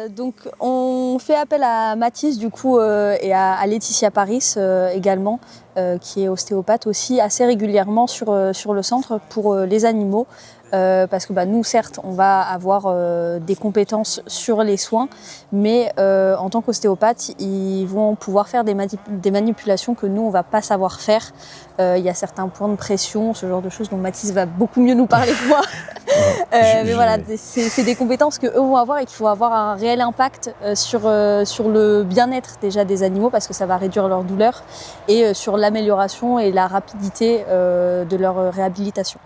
Donc on fait appel à Mathis du coup et à Laetitia Paris également, qui est ostéopathe aussi, assez régulièrement sur le centre pour les animaux. Parce que nous, certes, on va avoir des compétences sur les soins, mais en tant qu'ostéopathe, ils vont pouvoir faire des manipulations que nous, on ne va pas savoir faire. Il y a certains points de pression, ce genre de choses dont Mathis va beaucoup mieux nous parler que moi. Mais voilà, c'est des compétences qu'eux vont avoir et qu'il faut avoir un réel impact sur le bien-être déjà des animaux, parce que ça va réduire leur douleur, et sur l'amélioration et la rapidité de leur réhabilitation.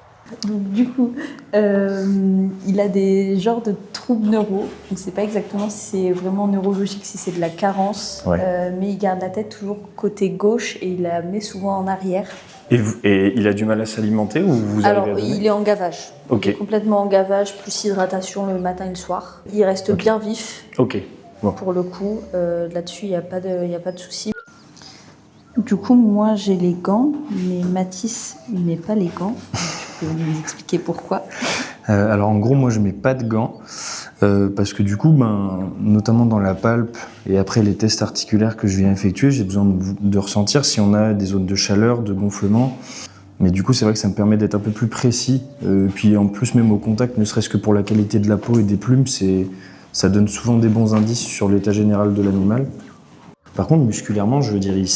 Donc du coup, il a des genres de troubles neuro. On ne sait pas exactement si c'est vraiment neurologique, si c'est de la carence, mais il garde la tête toujours côté gauche et il la met souvent en arrière. Et il a du mal à s'alimenter ou vous arrivez à donner ? Il est en gavage. Okay. Il est complètement en gavage, plus hydratation le matin et le soir. Il reste bien vif. Bon. Pour le coup, là-dessus, il n'y a pas de souci. Du coup, moi, j'ai les gants, mais Mathis, il met pas les gants. Tu peux nous expliquer pourquoi ? Alors, en gros, moi, je mets pas de gants parce que du coup, notamment dans la palpe et après les tests articulaires que je viens effectuer, j'ai besoin de ressentir si on a des zones de chaleur, de gonflement. Mais du coup, c'est vrai que ça me permet d'être un peu plus précis. Puis en plus, même au contact, ne serait-ce que pour la qualité de la peau et des plumes, ça donne souvent des bons indices sur l'état général de l'animal. Par contre, musculairement, je veux dire, il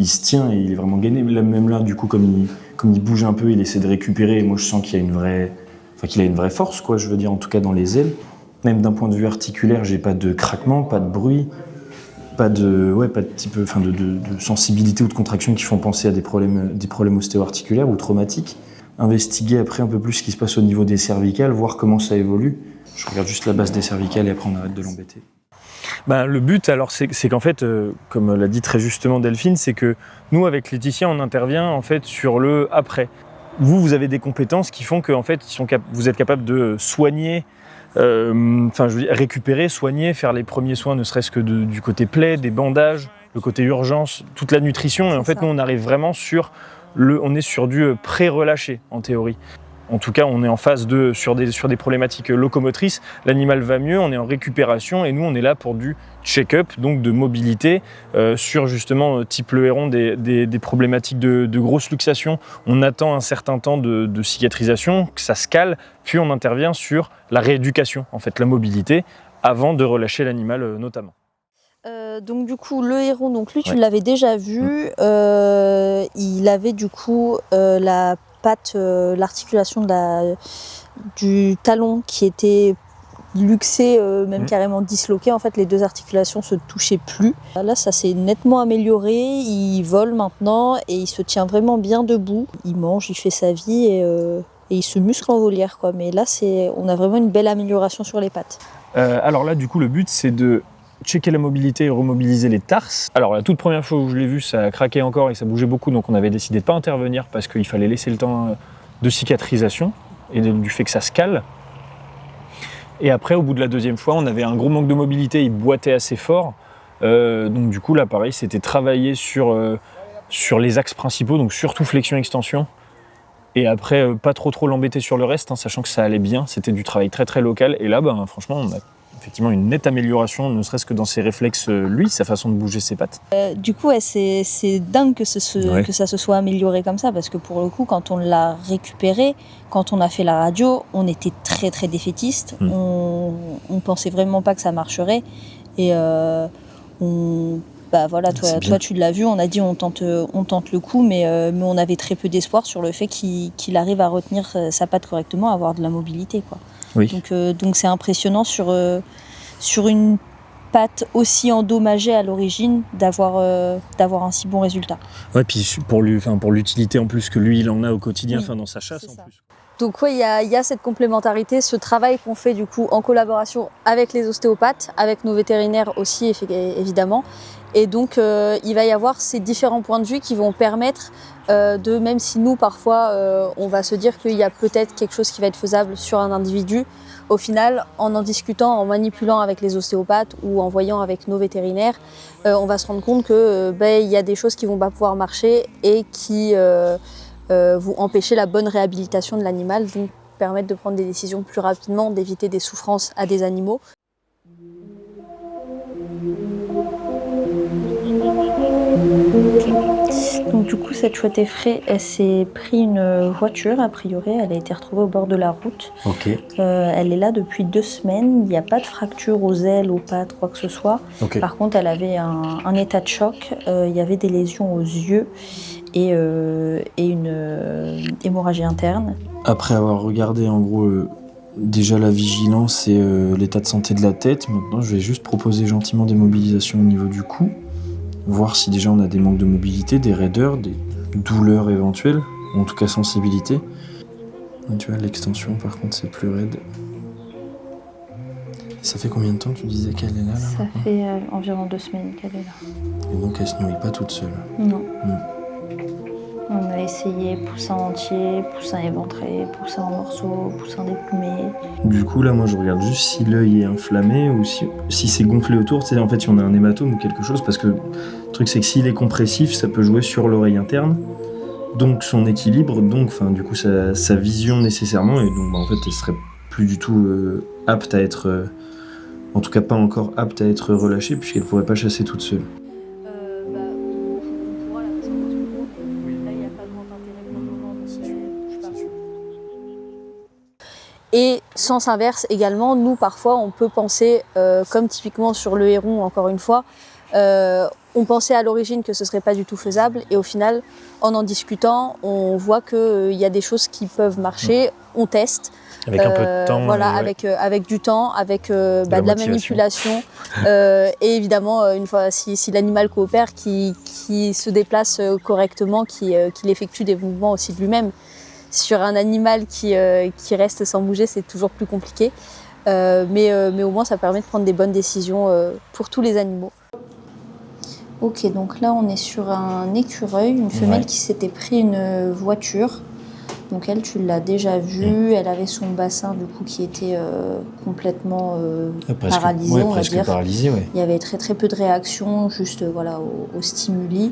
se tient et il est vraiment gainé. Même là, du coup, comme il bouge un peu, il essaie de récupérer. Et moi, je sens qu'il a une vraie force, quoi. Je veux dire, en tout cas dans les ailes. Même d'un point de vue articulaire, j'ai pas de craquement, pas de bruit, pas de sensibilité ou de contraction qui font penser à des problèmes ostéo-articulaires ou traumatiques. Investiguer après un peu plus ce qui se passe au niveau des cervicales, voir comment ça évolue. Je regarde juste la base des cervicales et après on arrête de l'embêter. Le but, alors, c'est qu'en fait, comme l'a dit très justement Delphine, c'est que nous, avec Laetitia, on intervient en fait sur le après. Vous avez des compétences qui font que en fait, vous êtes capable de soigner, récupérer, soigner, faire les premiers soins, ne serait-ce que du côté plaie, des bandages, le côté urgence, toute la nutrition. Et en fait, nous, on arrive vraiment sur du pré-relâché en théorie. En tout cas, on est en phase sur des problématiques locomotrices. L'animal va mieux, on est en récupération et nous, on est là pour du check-up, donc de mobilité, sur justement, type le héron, des problématiques de grosse luxation. On attend un certain temps de cicatrisation, que ça se cale, puis on intervient sur la rééducation, en fait, la mobilité, avant de relâcher l'animal notamment. Donc du coup, le héron, donc lui, tu l'avais déjà vu. Il avait du coup la patte, l'articulation du talon qui était luxée, même carrément disloquée. En fait, les deux articulations se touchaient plus. Là, ça s'est nettement amélioré. Il vole maintenant et il se tient vraiment bien debout. Il mange, il fait sa vie et il se muscle en volière, quoi. Mais là, on a vraiment une belle amélioration sur les pattes. Alors là, du coup, le but, c'est de checker la mobilité et remobiliser les tarses. Alors la toute première fois où je l'ai vu, ça craquait encore et ça bougeait beaucoup, donc on avait décidé de ne pas intervenir parce qu'il fallait laisser le temps de cicatrisation et du fait que ça se cale. Et après, au bout de la deuxième fois, on avait un gros manque de mobilité, il boitait assez fort. Donc du coup, là, pareil, c'était travailler sur les axes principaux, donc surtout flexion-extension. Et après, pas trop l'embêter sur le reste, sachant que ça allait bien. C'était du travail très très local. Et là, franchement, on a effectivement une nette amélioration, ne serait-ce que dans ses réflexes, sa façon de bouger ses pattes. Du coup, c'est dingue que ça se soit amélioré comme ça, parce que pour le coup, quand on l'a récupéré, quand on a fait la radio, on était très très défaitiste. On pensait vraiment pas que ça marcherait. Et toi tu l'as vu, on a dit on tente le coup, mais on avait très peu d'espoir sur le fait qu'il arrive à retenir sa patte correctement, à avoir de la mobilité, quoi. Oui. Donc c'est impressionnant sur une patte aussi endommagée à l'origine d'avoir un si bon résultat. Ouais, puis pour l'utilité en plus que lui il en a au quotidien, dans sa chasse en plus. Donc il y a cette complémentarité, ce travail qu'on fait du coup en collaboration avec les ostéopathes, avec nos vétérinaires aussi évidemment. Et donc il va y avoir ces différents points de vue qui vont permettre même si nous parfois on va se dire qu'il y a peut-être quelque chose qui va être faisable sur un individu, au final en discutant, en manipulant avec les ostéopathes ou en voyant avec nos vétérinaires, on va se rendre compte que il y a des choses qui vont pas pouvoir marcher et qui vont empêcher la bonne réhabilitation de l'animal. Donc permettent de prendre des décisions plus rapidement, d'éviter des souffrances à des animaux. Donc du coup, cette chouette effraie, elle s'est pris une voiture, a priori, elle a été retrouvée au bord de la route. Ok. Elle est là depuis 2 semaines, il n'y a pas de fracture aux ailes, aux pattes, quoi que ce soit. Ok. Par contre, elle avait un état de choc, il y avait des lésions aux yeux et une hémorragie interne. Après avoir regardé en gros déjà la vigilance et l'état de santé de la tête, maintenant je vais juste proposer gentiment des mobilisations au niveau du cou, voir si déjà on a des manques de mobilité, des raideurs, des douleurs éventuelles, ou en tout cas sensibilité. Et tu vois, l'extension par contre c'est plus raide. Et ça fait combien de temps tu disais qu'elle est là Ça fait environ 2 semaines qu'elle est là. Et donc elle se nourrit pas toute seule. Non. On a essayé poussin entier, poussin éventré, poussin en morceaux, poussin déplumé. Du coup, là, moi, je regarde juste si l'œil est inflammé ou si c'est gonflé autour. C'est en fait si on a un hématome ou quelque chose. Parce que le truc, c'est que s'il est compressif, ça peut jouer sur l'oreille interne. Donc son équilibre, donc du coup sa vision nécessairement. Et donc, en fait, elle serait plus du tout apte à être... en tout cas, pas encore apte à être relâchée puisqu'elle pourrait pas chasser toute seule. Et sens inverse également, nous parfois on peut penser, comme typiquement sur le héron encore une fois, on pensait à l'origine que ce serait pas du tout faisable et au final en discutant on voit qu'il y a des choses qui peuvent marcher, on teste. Avec un peu de temps. Voilà, avec du temps, avec de la manipulation et évidemment une fois si l'animal coopère, qui se déplace correctement, qui effectue des mouvements aussi de lui-même. Sur un animal qui reste sans bouger, c'est toujours plus compliqué. Mais au moins, ça permet de prendre des bonnes décisions pour tous les animaux. Ok, donc là, on est sur un écureuil, une femelle qui s'était pris une voiture. Donc elle, tu l'as déjà vue, elle avait son bassin du coup qui était complètement paralysé, on va dire. Paralysé, ouais. Il y avait très très peu de réaction, juste aux stimuli.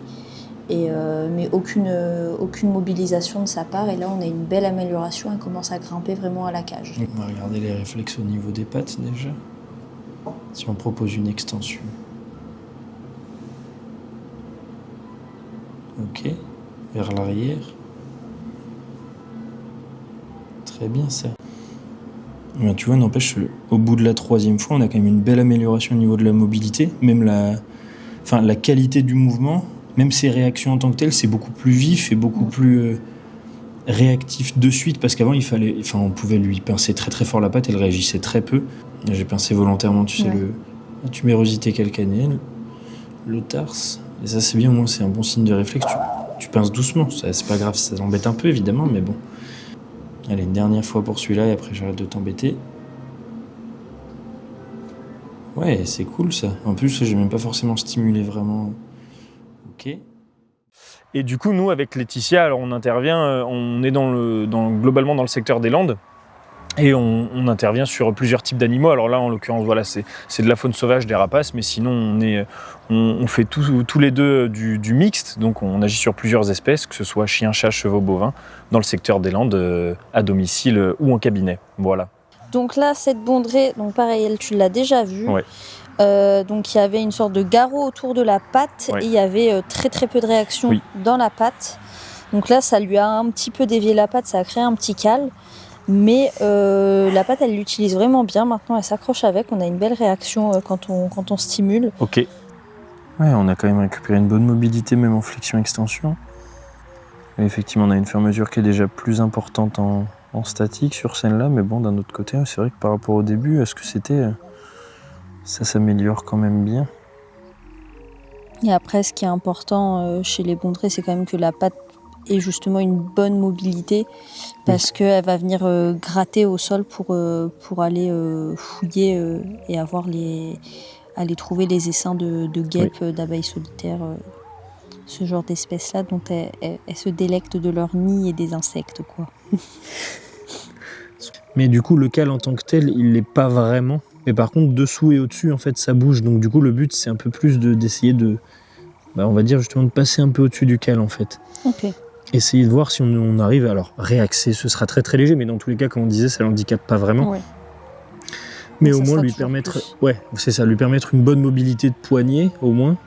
Mais aucune mobilisation de sa part. Et là, on a une belle amélioration. Elle commence à grimper vraiment à la cage. On va regarder les réflexes au niveau des pattes déjà. Si on propose une extension. Ok. Vers l'arrière. Très bien ça. Ben, tu vois, n'empêche, au bout de la 3e fois, on a quand même une belle amélioration au niveau de la mobilité. Même la qualité du mouvement. Même ses réactions en tant que telles, c'est beaucoup plus vif et beaucoup plus réactif de suite, parce qu'avant on pouvait lui pincer très très fort la patte, elle réagissait très peu. J'ai pincé volontairement, tu sais, la tubérosité calcanéenne, le tarse, et ça c'est bien, au moins c'est un bon signe de réflexe. Tu pinces doucement, ça, c'est pas grave, ça l'embête un peu évidemment, mais bon. Allez, une dernière fois pour celui-là et après j'arrête de t'embêter. Ouais, c'est cool ça. En plus, j'ai même pas forcément stimulé vraiment. Ok. Et du coup, nous, avec Laetitia, alors on intervient, on est globalement dans le secteur des Landes, et on intervient sur plusieurs types d'animaux. Alors là, en l'occurrence, voilà, c'est de la faune sauvage, des rapaces, mais sinon, on fait tous les deux du mixte, donc on agit sur plusieurs espèces, que ce soit chiens, chats, chevaux, bovins, dans le secteur des Landes, à domicile ou en cabinet. Voilà. Donc là, cette bondrée, donc pareil, elle, tu l'as déjà vue. Ouais. Donc il y avait une sorte de garrot autour de la patte, et il y avait très très peu de réaction dans la patte. Donc là, ça lui a un petit peu dévié la patte, ça a créé un petit cal. Mais la patte, elle l'utilise vraiment bien. Maintenant, elle s'accroche avec. On a une belle réaction quand on stimule. Ok. Ouais, on a quand même récupéré une bonne mobilité, même en flexion-extension. Et effectivement, on a une fermeture qui est déjà plus importante en statique sur celle-là. Mais bon, d'un autre côté, c'est vrai que par rapport au début, est-ce que c'était... ça s'améliore quand même bien. Et après, ce qui est important chez les bondrées, c'est quand même que la patte ait justement une bonne mobilité, parce qu'elle va venir gratter au sol pour aller fouiller et aller trouver les essaims de guêpes, d'abeilles solitaires, ce genre d'espèces-là, dont elles se délectent de leur nid et des insectes, quoi. Mais du coup, le cal en tant que tel, il l'est pas vraiment. Mais par contre, dessous et au-dessus, en fait, ça bouge. Donc du coup, le but, c'est un peu plus d'essayer de, on va dire justement, de passer un peu au-dessus du cal, en fait. Ok. essayer de voir si on arrive, alors réaxer, ce sera très très léger, mais dans tous les cas, comme on disait, ça l'handicape pas vraiment. Oui. Mais Donc au ça moins sera lui toujours permettre, plus. ouais, c'est ça, lui permettre une bonne mobilité de poignet, au moins.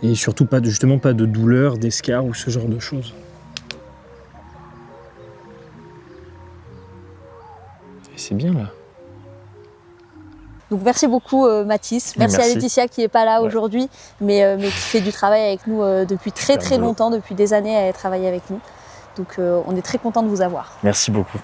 Et surtout justement pas de douleur, d'escarre ou ce genre de choses. Et c'est bien là. Donc merci beaucoup Mathis, merci à Merci. Laetitia qui n'est pas là Ouais. aujourd'hui, mais qui fait du travail avec nous depuis très Super très boulot. longtemps, depuis des années elle travaille avec nous. Donc on est très content de vous avoir. Merci beaucoup.